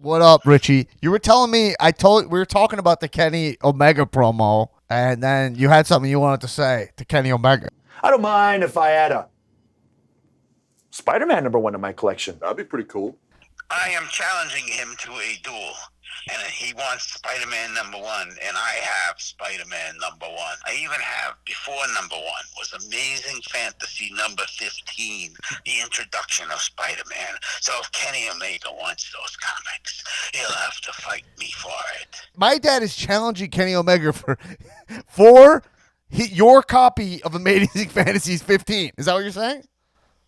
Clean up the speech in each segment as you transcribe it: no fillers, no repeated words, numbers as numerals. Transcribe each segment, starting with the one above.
What up, Richie? You were telling me we were talking about the Kenny Omega promo, and then you had something you wanted to say to Kenny Omega. I don't mind if I add a Spider-Man #1 in my collection. That'd be pretty cool. I am challenging him to a duel, and he wants Spider-Man #1, and I have Spider-Man #1. I even have, before #1, was Amazing Fantasy #15, the introduction of Spider-Man. So if Kenny Omega wants those comics, he'll have to fight me for it. My dad is challenging Kenny Omega for your copy of Amazing Fantasies 15. Is that what you're saying?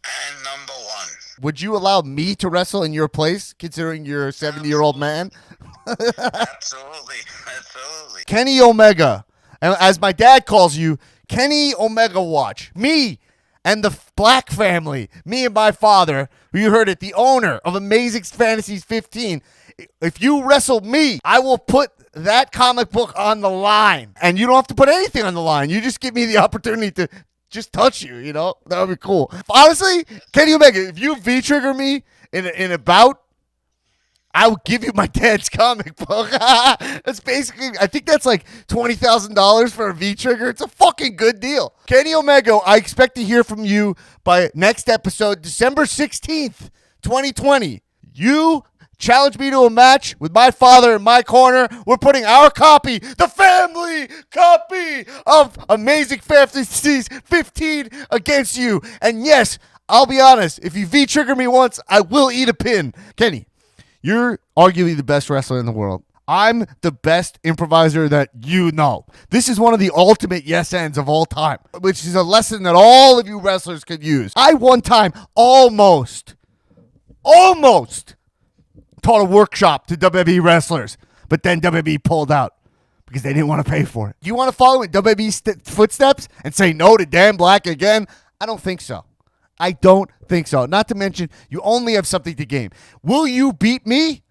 And #1. Would you allow me to wrestle in your place, considering you're a 70-year-old man? Absolutely. Kenny Omega, and as my dad calls you, Kenny Omega Watch. Me and the Black family, me and my father, who you heard it, the owner of Amazing Fantasies 15. If you wrestle me, I will put that comic book on the line. And you don't have to put anything on the line. You just give me the opportunity to just touch you, you know? That would be cool. Honestly, Kenny Omega, if you V-trigger me in a bout, I will give you my dad's comic book. That's basically, I think that's like $20,000 for a V-trigger. It's a fucking good deal. Kenny Omega, I expect to hear from you by next episode, December 16th, 2020. You challenge me to a match with my father in my corner. We're putting our copy, the family copy of Amazing Fantasies 15 against you. And yes, I'll be honest, if you V-trigger me once, I will eat a pin. Kenny, you're arguably the best wrestler in the world. I'm the best improviser that you know. This is one of the ultimate yes ends of all time, which is a lesson that all of you wrestlers could use. I one time almost taught a workshop to WWE wrestlers, but then WWE pulled out because they didn't want to pay for it. Do you want to follow in WWE's footsteps and say no to Dan Black again? I don't think so. I don't think so. Not to mention, you only have something to gain. Will you beat me?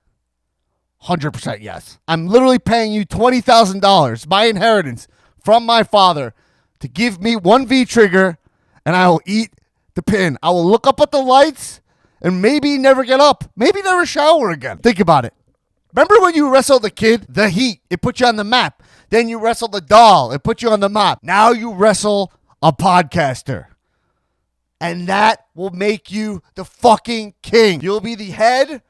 100% yes. I'm literally paying you $20,000, my inheritance from my father, to give me one V-trigger, and I will eat the pin. I will look up at the lights and maybe never get up. Maybe never shower again. Think about it. Remember when you wrestled the kid? The Heat. It put you on the map. Then you wrestled the doll. It put you on the map. Now you wrestle a podcaster. And that will make you the fucking king. You'll be the head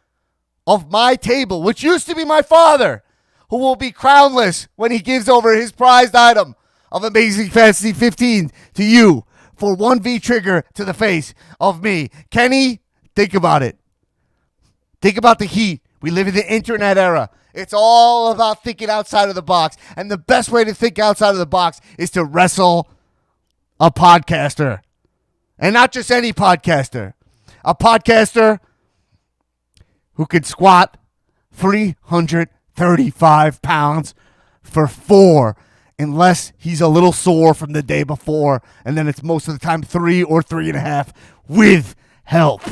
of my table, which used to be my father, who will be crownless when he gives over his prized item of Amazing Fantasy 15 to you for one V-trigger to the face of me. Kenny, think about it. Think about the Heat. We live in the internet era. It's all about thinking outside of the box. And the best way to think outside of the box is to wrestle a podcaster. And not just any podcaster. A podcaster who can squat 335 pounds for 4, unless he's a little sore from the day before. And then it's most of the time 3 or 3.5 with help.